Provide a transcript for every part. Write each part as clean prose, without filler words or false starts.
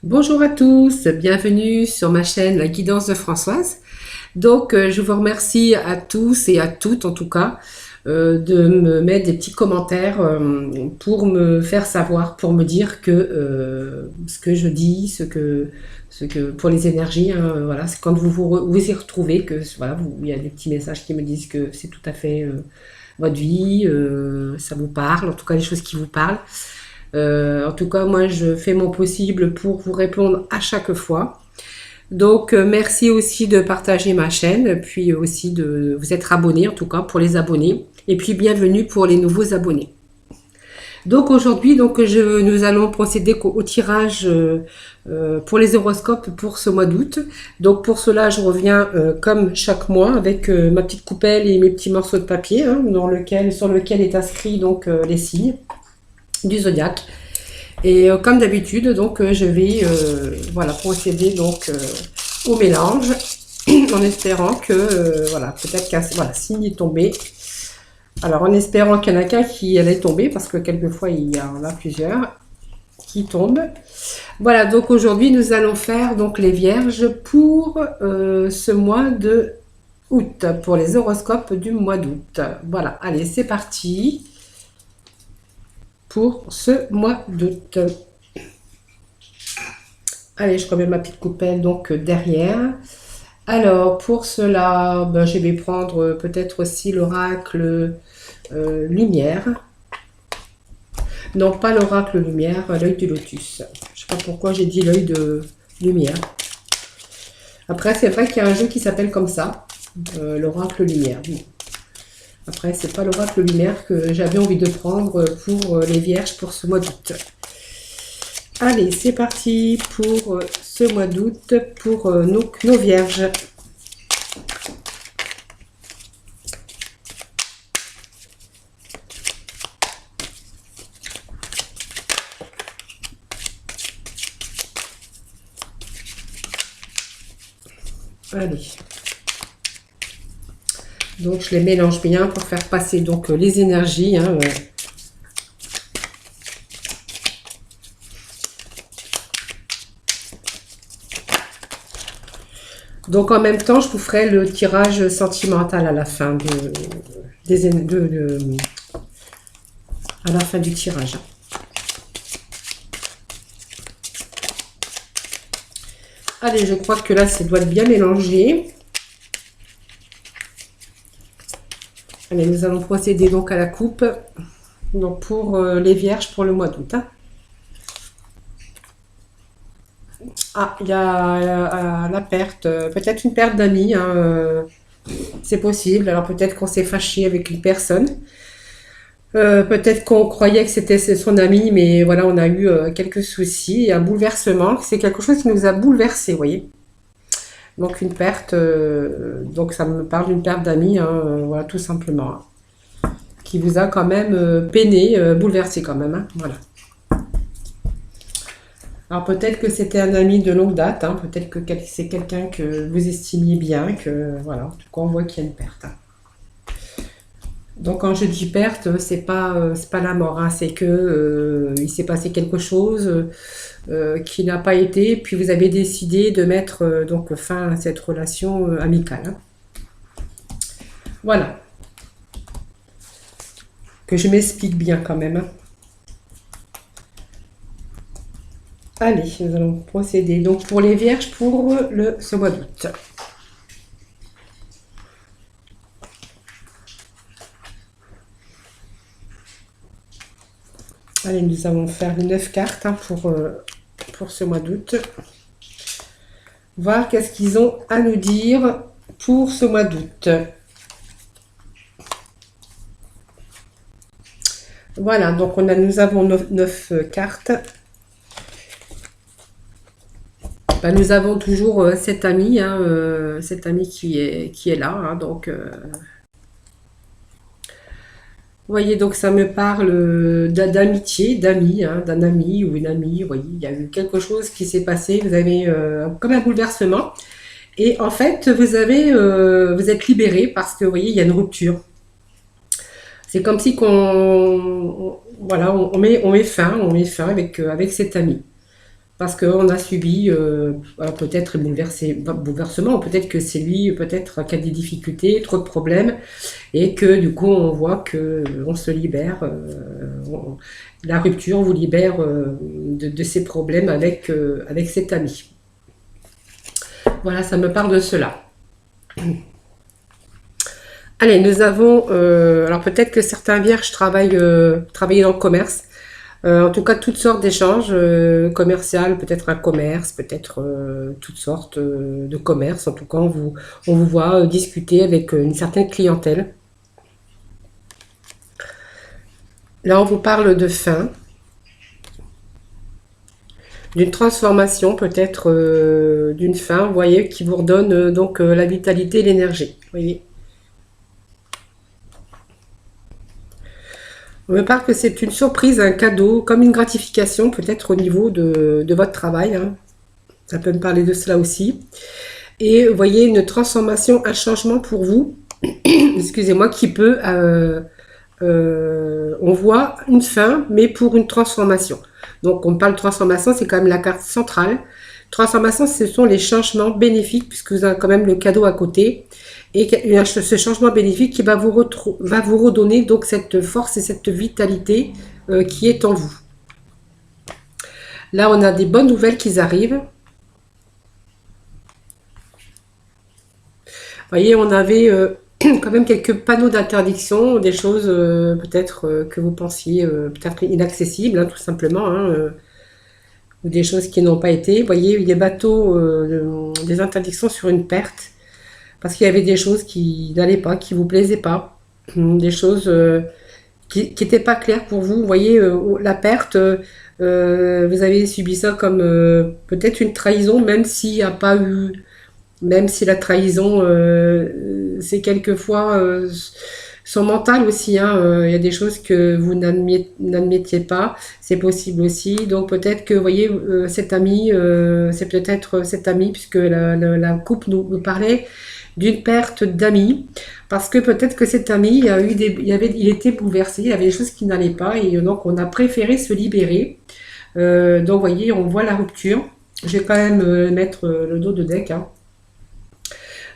Bonjour à tous, bienvenue sur ma chaîne La Guidance de Françoise. Je vous remercie à tous et à toutes en tout cas de me mettre des petits commentaires pour me faire savoir, pour me dire que ce que je dis, ce que pour les énergies, hein, voilà, c'est quand vous y retrouvez que voilà, il y a des petits messages qui me disent que c'est tout à fait votre vie, ça vous parle, en tout cas les choses qui vous parlent. En tout cas, moi, je fais mon possible pour vous répondre à chaque fois. Merci aussi de partager ma chaîne, puis aussi de vous être abonné, en tout cas pour les abonnés. Et puis, bienvenue pour les nouveaux abonnés. Donc, aujourd'hui, nous allons procéder au tirage pour les horoscopes pour ce mois d'août. Donc, pour cela, je reviens comme chaque mois avec ma petite coupelle et mes petits morceaux de papier hein, sur lequel est inscrit les signes du zodiaque. Et comme d'habitude, je vais voilà, procéder au mélange en espérant que voilà, peut-être qu'un voilà, signe est tombé. Alors en espérant qu'il y en a qu'un qui allait tomber, parce que quelquefois il y en a plusieurs qui tombent. Voilà, donc aujourd'hui nous allons faire donc les vierges pour ce mois de août, pour les horoscopes du mois d'août. Voilà, allez, c'est parti pour ce mois d'août. Allez, je remets ma petite coupelle derrière. Alors, pour cela, je vais prendre peut-être aussi l'oracle lumière. Non, pas l'oracle lumière, l'œil du lotus. Je sais pas pourquoi j'ai dit l'œil de lumière. Après, c'est vrai qu'il y a un jeu qui s'appelle comme ça, l'oracle lumière. Après, c'est pas l'oracle lumière que j'avais envie de prendre pour les vierges pour ce mois d'août. Allez, c'est parti pour ce mois d'août pour nos vierges. Allez. Donc, je les mélange bien pour faire passer les énergies. Hein, Donc en même temps, je vous ferai le tirage sentimental à la fin à la fin du tirage. Allez, je crois que là, ça doit être bien mélangé. Allez, nous allons procéder donc à la coupe. Donc pour les vierges pour le mois d'août. Hein. Ah, il y a la perte, peut-être une perte d'amis, hein, c'est possible. Alors peut-être qu'on s'est fâché avec une personne. Peut-être qu'on croyait que c'était son ami, mais voilà, on a eu quelques soucis et un bouleversement. C'est quelque chose qui nous a bouleversés, vous voyez. Donc une perte, donc ça me parle d'une perte d'amis, hein, voilà, tout simplement. Hein, qui vous a quand même peiné, bouleversé quand même, hein, voilà. Alors peut-être que c'était un ami de longue date, hein, peut-être que c'est quelqu'un que vous estimiez bien, que voilà, en tout cas on voit qu'il y a une perte. Hein. Donc quand je dis perte, c'est pas la mort, hein, c'est que il s'est passé quelque chose qui n'a pas été, puis vous avez décidé de mettre fin à cette relation amicale. Hein. Voilà, que je m'explique bien quand même. Hein. Allez, nous allons procéder donc pour les vierges pour ce mois d'août. Allez, nous allons faire 9 cartes hein, pour ce mois d'août. Voir qu'est-ce qu'ils ont à nous dire pour ce mois d'août. Voilà, donc nous avons 9 cartes. Nous avons toujours cet ami, hein, qui est là. Hein, vous voyez, donc ça me parle d'amitié, d'amis, hein, d'un ami ou une amie. Vous voyez, il y a eu quelque chose qui s'est passé. Vous avez comme un bouleversement. Et en fait, vous êtes libéré parce que vous voyez, il y a une rupture. C'est comme si voilà, on met fin avec cet ami. parce qu'on a subi peut-être bouleversement, peut-être que c'est lui, peut-être qui a des difficultés, trop de problèmes, et que du coup on voit que on se libère, la rupture vous libère de ces problèmes avec cet ami. Voilà, ça me parle de cela. Allez, nous avons, alors peut-être que certains vierges travaillent dans le commerce. En tout cas, toutes sortes d'échanges commerciaux, peut-être un commerce, peut-être toutes sortes de commerces. En tout cas, on vous voit discuter avec une certaine clientèle. Là, on vous parle de fin, d'une transformation, peut-être d'une fin, vous voyez, qui vous redonne donc la vitalité et l'énergie. Vous voyez. On me parle que c'est une surprise, un cadeau, comme une gratification, peut-être au niveau de votre travail, hein. Ça peut me parler de cela aussi. Et vous voyez une transformation, un changement pour vous, excusez-moi, qui peut, on voit une fin, mais pour une transformation. Donc on parle de transformation, c'est quand même la carte centrale. Transformation, ce sont les changements bénéfiques, puisque vous avez quand même le cadeau à côté. Et ce changement bénéfique qui va va vous redonner donc cette force et cette vitalité qui est en vous. Là, on a des bonnes nouvelles qui arrivent. Vous voyez, on avait quand même quelques panneaux d'interdiction, des choses peut-être que vous pensiez peut-être inaccessibles, hein, tout simplement, hein, ou des choses qui n'ont pas été. Vous voyez, des bateaux, des interdictions sur une perte, parce qu'il y avait des choses qui n'allaient pas, qui vous plaisaient pas, des choses qui n'étaient pas claires pour vous. Vous voyez, la perte, vous avez subi ça comme peut-être une trahison, même s'il n'y a pas eu, même si la trahison, c'est quelquefois son mental aussi, hein, il y a des choses que vous n'admettiez pas, c'est possible aussi. Donc peut-être que, vous voyez, cet ami, c'est peut-être cet ami, puisque la coupe nous parlait d'une perte d'amis, parce que peut-être que cet ami, il était bouleversé, il y avait des choses qui n'allaient pas, et donc on a préféré se libérer. Donc vous voyez, on voit la rupture. Je vais quand même mettre le dos de deck, hein.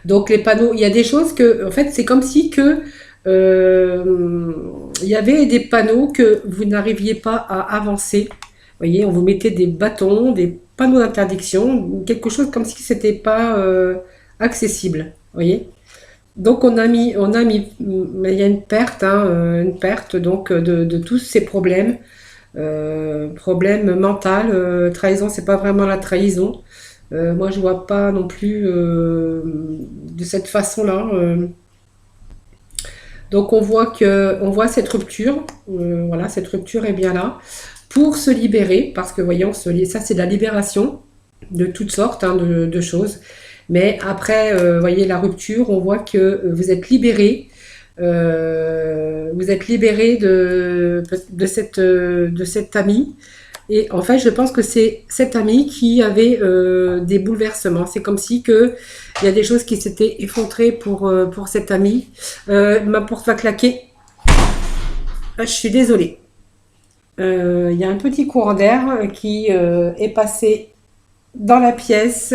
Donc les panneaux, il y a des choses que, en fait, c'est comme si que il y avait des panneaux que vous n'arriviez pas à avancer. Vous voyez, on vous mettait des bâtons, des panneaux d'interdiction, quelque chose comme si c'était pas accessible. Vous voyez. Donc il y a une perte donc de tous ces problèmes, problèmes mentaux, trahison, c'est pas vraiment la trahison. Moi, je vois pas non plus de cette façon-là. Donc, on voit cette rupture. Voilà, cette rupture est bien là pour se libérer, parce que voyons, ça c'est de la libération de toutes sortes, hein, de choses. Mais après, voyez la rupture, on voit que vous êtes libéré. Vous êtes libéré de cet ami. Et en fait, je pense que c'est cet ami qui avait des bouleversements. C'est comme si il y a des choses qui s'étaient effondrées pour cet ami. Ma porte va claquer. Ah, je suis désolée. Il y a un petit courant d'air qui est passé dans la pièce.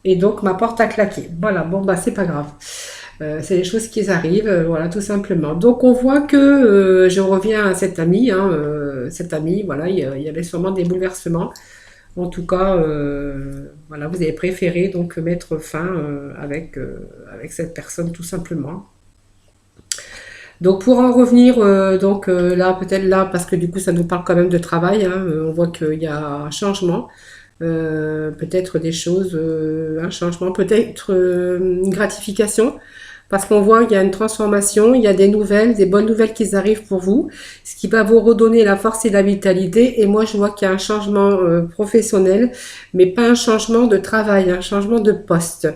Et donc, ma porte a claqué. Voilà, bon, bah, c'est pas grave. C'est des choses qui arrivent, voilà, tout simplement. Donc, on voit que je reviens à cet ami, hein, voilà, il y avait sûrement des bouleversements. En tout cas, voilà, vous avez préféré donc mettre fin avec cette personne, tout simplement. Donc, pour en revenir, donc là, peut-être là, parce que du coup, ça nous parle quand même de travail, hein, on voit qu'il y a un changement. Peut-être des choses, un changement, peut-être une gratification, parce qu'on voit qu'il y a une transformation, il y a des nouvelles, des bonnes nouvelles qui arrivent pour vous, ce qui va vous redonner la force et la vitalité. Et moi, je vois qu'il y a un changement professionnel, mais pas un changement de travail, un changement de poste.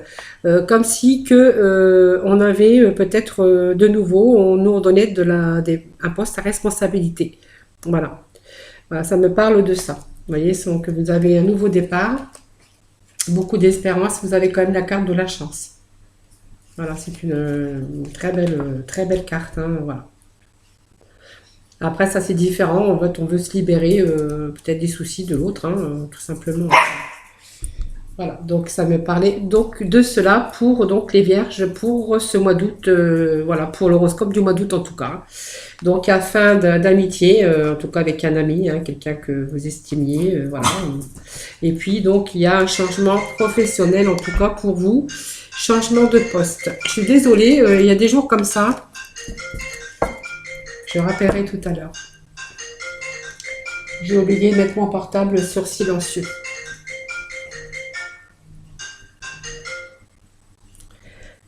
Comme si on avait peut-être de nouveau, on nous donnait un poste à responsabilité. Voilà. Voilà, ça me parle de ça. Vous voyez, que vous avez un nouveau départ, beaucoup d'espérance, vous avez quand même la carte de la chance. Voilà, c'est une très belle carte, hein, voilà. Après, ça c'est différent. En fait, on veut se libérer peut-être des soucis de l'autre, hein, tout simplement. Voilà, donc ça me parlait donc de cela pour donc les vierges pour ce mois d'août, voilà, pour l'horoscope du mois d'août en tout cas. Donc afin d'amitié, en tout cas avec un ami, hein, quelqu'un que vous estimiez, voilà. Et puis donc il y a un changement professionnel en tout cas pour vous, changement de poste. Je suis désolée, il y a des jours comme ça, je rappellerai tout à l'heure. J'ai oublié de mettre mon portable sur silencieux.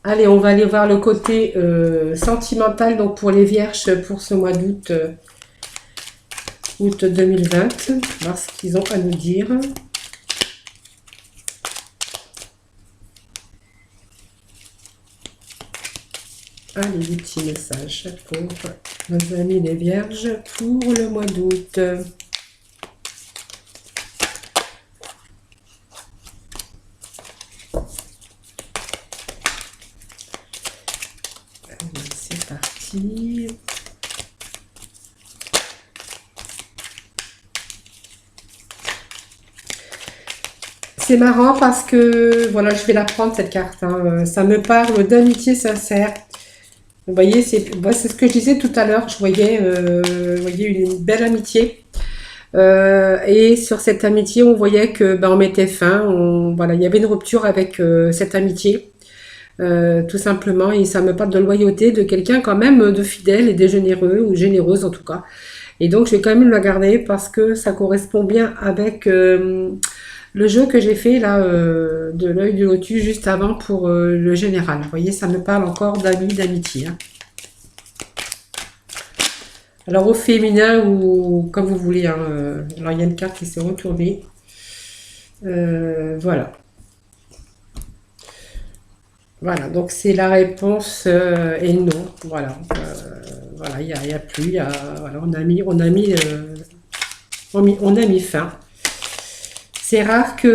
Allez, on va aller voir le côté sentimental donc pour les vierges pour ce mois d'août août 2020. Voir ce qu'ils ont à nous dire. Allez, des petits messages pour nos amis les vierges pour le mois d'août. C'est parti. C'est marrant parce que, voilà, je vais la prendre cette carte, hein. Ça me parle d'amitié sincère. Vous voyez, c'est ce que je disais tout à l'heure. Je voyais, vous voyez une belle amitié. Et sur cette amitié, on voyait que ben, on mettait fin. Voilà, il y avait une rupture avec cette amitié. Tout simplement, et ça me parle de loyauté, de quelqu'un quand même de fidèle et de généreux, ou généreuse en tout cas. Et donc, je vais quand même la garder parce que ça correspond bien avec le jeu que j'ai fait là, de l'œil du lotus juste avant pour le général. Vous voyez, ça me parle encore d'amis, d'amitié. Hein. Alors, au féminin ou comme vous voulez. Hein, alors, il y a une carte qui s'est retournée. Voilà. Voilà, donc c'est la réponse et non. Voilà, voilà, il y a plus, voilà, on a mis fin. C'est rare que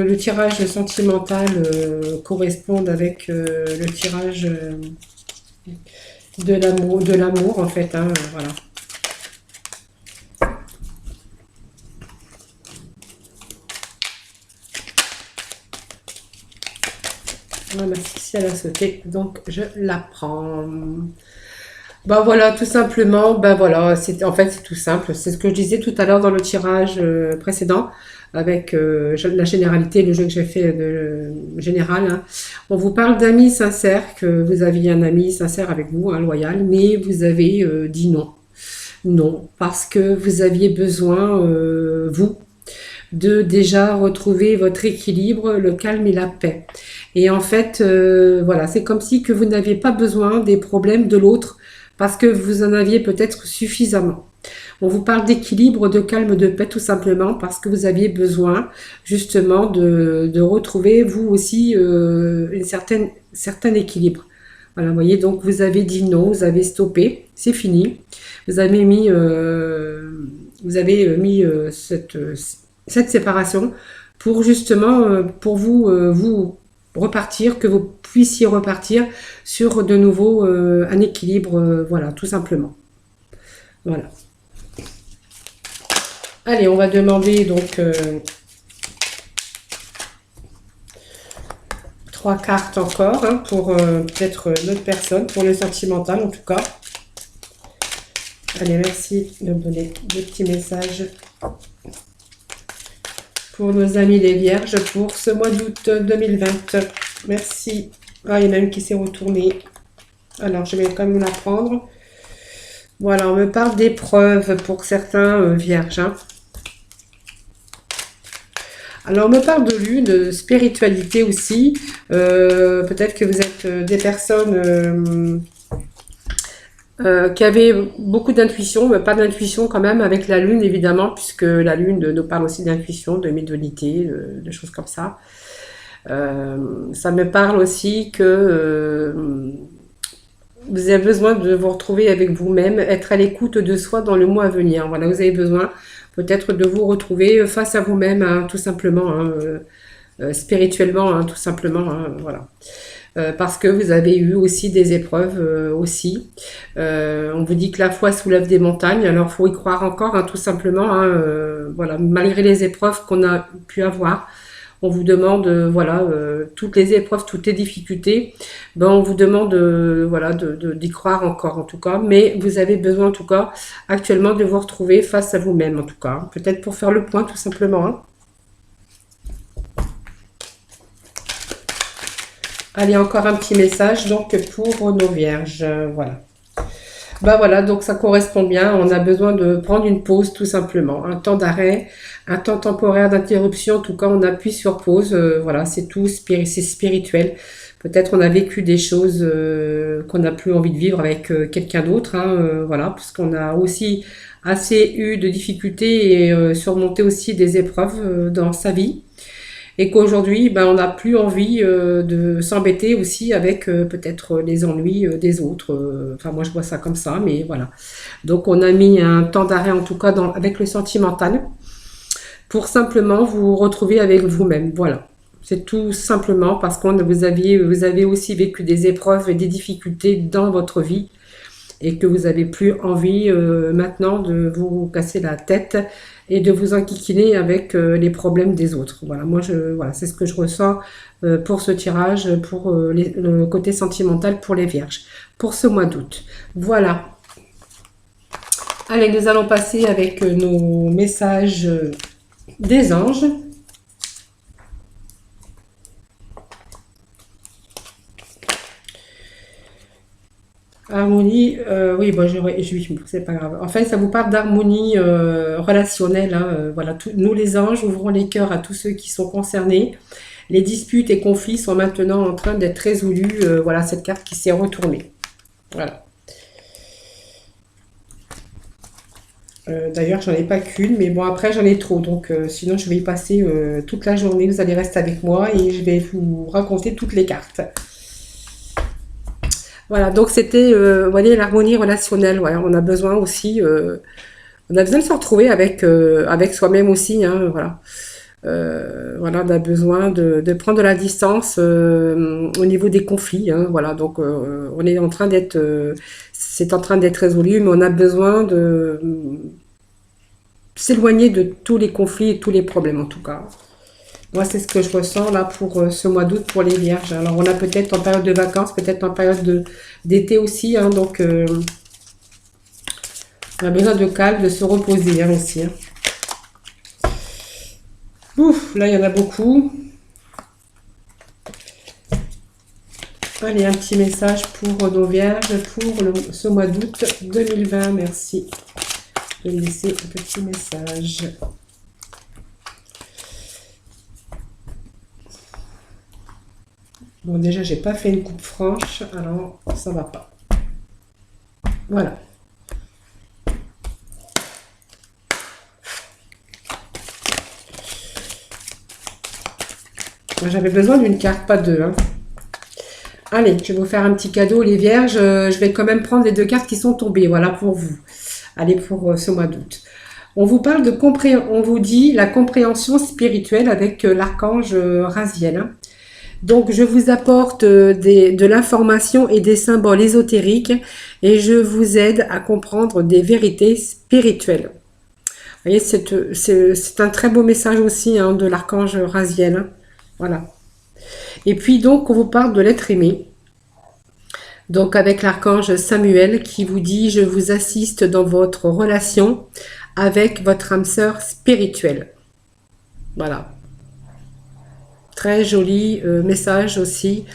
le tirage sentimental corresponde avec le tirage de l'amour en fait. Hein, voilà. Voilà, si elle a sauté, donc je la prends. Ben voilà, tout simplement, ben voilà, en fait c'est tout simple. C'est ce que je disais tout à l'heure dans le tirage précédent avec la généralité, le jeu que j'ai fait de général. Hein. On vous parle d'amis sincères, que vous aviez un ami sincère avec vous, hein, loyal, mais vous avez dit non. Non, parce que vous aviez besoin, vous, de déjà retrouver votre équilibre, le calme et la paix. Et en fait, voilà, c'est comme si que vous n'aviez pas besoin des problèmes de l'autre parce que vous en aviez peut-être suffisamment. On vous parle d'équilibre, de calme, de paix tout simplement parce que vous aviez besoin justement de retrouver vous aussi une certain équilibre. Voilà, vous voyez, donc vous avez dit non, vous avez stoppé, c'est fini. Vous avez mis, cette séparation pour justement, pour vous, vous repartir, que vous puissiez repartir sur de nouveau un équilibre, voilà, tout simplement. Voilà. Allez, on va demander donc 3 cartes encore hein, pour peut-être notre personne, pour le sentimental en tout cas. Allez, merci de me donner des petits messages pour nos amis les vierges pour ce mois d'août 2020. Merci. Ah, il y en a une qui s'est retournée. Alors, je vais quand même la prendre. Voilà, on me parle d'épreuves pour certains vierges. Hein. Alors, on me parle de lune, de spiritualité aussi. Peut-être que vous êtes des personnes qui avaient beaucoup d'intuition, mais pas d'intuition quand même avec la lune, évidemment, puisque la lune nous parle aussi d'intuition, de médiumnité, de choses comme ça. Ça me parle aussi que vous avez besoin de vous retrouver avec vous-même, être à l'écoute de soi dans le mois à venir. Voilà, vous avez besoin peut-être de vous retrouver face à vous-même, hein, tout simplement, hein, spirituellement, hein, tout simplement, hein, voilà. parce que vous avez eu aussi des épreuves aussi. On vous dit que la foi soulève des montagnes, alors il faut y croire encore, hein, tout simplement. Hein, voilà, malgré les épreuves qu'on a pu avoir, on vous demande, voilà, toutes les épreuves, toutes les difficultés, ben on vous demande, voilà, d'y croire encore, en tout cas. Mais vous avez besoin, en tout cas, actuellement, de vous retrouver face à vous-même, en tout cas. Peut-être pour faire le point, tout simplement. Hein. Allez, encore un petit message, donc, pour nos vierges, voilà. Ben voilà, donc ça correspond bien. On a besoin de prendre une pause, tout simplement. Un temps d'arrêt, un temps temporaire d'interruption. En tout cas, on appuie sur pause. Voilà, c'est tout, c'est spirituel. Peut-être on a vécu des choses qu'on n'a plus envie de vivre avec quelqu'un d'autre. Hein, voilà, parce qu'on a aussi assez eu de difficultés et surmonté aussi des épreuves dans sa vie et qu'aujourd'hui, ben, on n'a plus envie de s'embêter aussi avec peut-être les ennuis des autres. Enfin, moi, je vois ça comme ça, mais voilà. Donc, on a mis un temps d'arrêt, en tout cas, avec le sentimental, pour simplement vous retrouver avec vous-même. Voilà. C'est tout simplement parce que vous avez aussi vécu des épreuves et des difficultés dans votre vie et que vous avez plus envie maintenant de vous casser la tête et de vous enquiquiner avec les problèmes des autres. Voilà, moi, voilà, c'est ce que je ressens pour ce tirage, pour le côté sentimental pour les vierges, pour ce mois d'août. Voilà. Allez, nous allons passer avec nos messages des anges. Harmonie, oui, bon, c'est pas grave. En fait, ça vous parle d'harmonie relationnelle. Hein, voilà, nous les anges ouvrons les cœurs à tous ceux qui sont concernés. Les disputes et conflits sont maintenant en train d'être résolus. Voilà, cette carte qui s'est retournée. Voilà. D'ailleurs, j'en ai pas qu'une, mais bon, après, j'en ai trop. Donc, sinon, je vais y passer toute la journée. Vous allez rester avec moi et je vais vous raconter toutes les cartes. Voilà, donc c'était, vous voyez, l'harmonie relationnelle. Ouais, on a besoin aussi, on a besoin de se retrouver avec soi-même aussi. Hein, voilà. Voilà, on a besoin de prendre de la distance au niveau des conflits. Hein, voilà, donc on est en train d'être, c'est en train d'être résolu, mais on a besoin de s'éloigner de tous les conflits et tous les problèmes en tout cas. Moi, c'est ce que je ressens là pour ce mois d'août pour les vierges. Alors, on a peut-être en période de vacances, peut-être en période d'été aussi. Hein, donc, on a besoin de calme, de se reposer hein, aussi. Hein. Ouf, là, il y en a beaucoup. Allez, un petit message pour nos vierges pour ce mois d'août 2020. Merci de me laisser un petit message. Bon, déjà, j'ai pas fait une coupe franche, alors ça va pas. Voilà. J'avais besoin d'une carte, pas deux. Hein. Allez, je vais vous faire un petit cadeau, les vierges. Je vais quand même prendre les deux cartes qui sont tombées. Voilà pour vous. Allez, pour ce mois d'août. On vous parle de on vous dit la compréhension spirituelle avec l'archange Raziel. Hein. Donc, je vous apporte de l'information et des symboles ésotériques et je vous aide à comprendre des vérités spirituelles. Vous voyez, c'est un très beau message aussi hein, de l'archange Raziel. Hein. Voilà. Et puis, donc, on vous parle de l'être aimé. Donc, avec l'archange Samuel qui vous dit « Je vous assiste dans votre relation avec votre âme sœur spirituelle. » Voilà. Très joli message aussi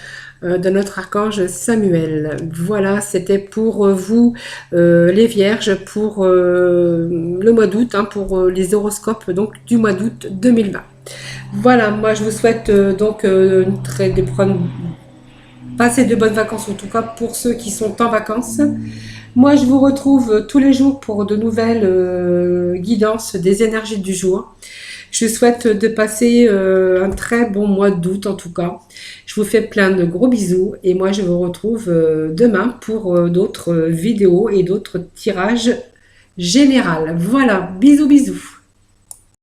de notre archange Samuel. Voilà, c'était pour vous les vierges pour le mois d'août, hein, pour les horoscopes donc du mois d'août 2020. Voilà, moi je vous souhaite donc passer de bonnes vacances en tout cas pour ceux qui sont en vacances. Moi je vous retrouve tous les jours pour de nouvelles guidances des énergies du jour. Je souhaite de passer un très bon mois d'août en tout cas. Je vous fais plein de gros bisous et moi je vous retrouve demain pour d'autres vidéos et d'autres tirages généraux. Voilà, bisous bisous.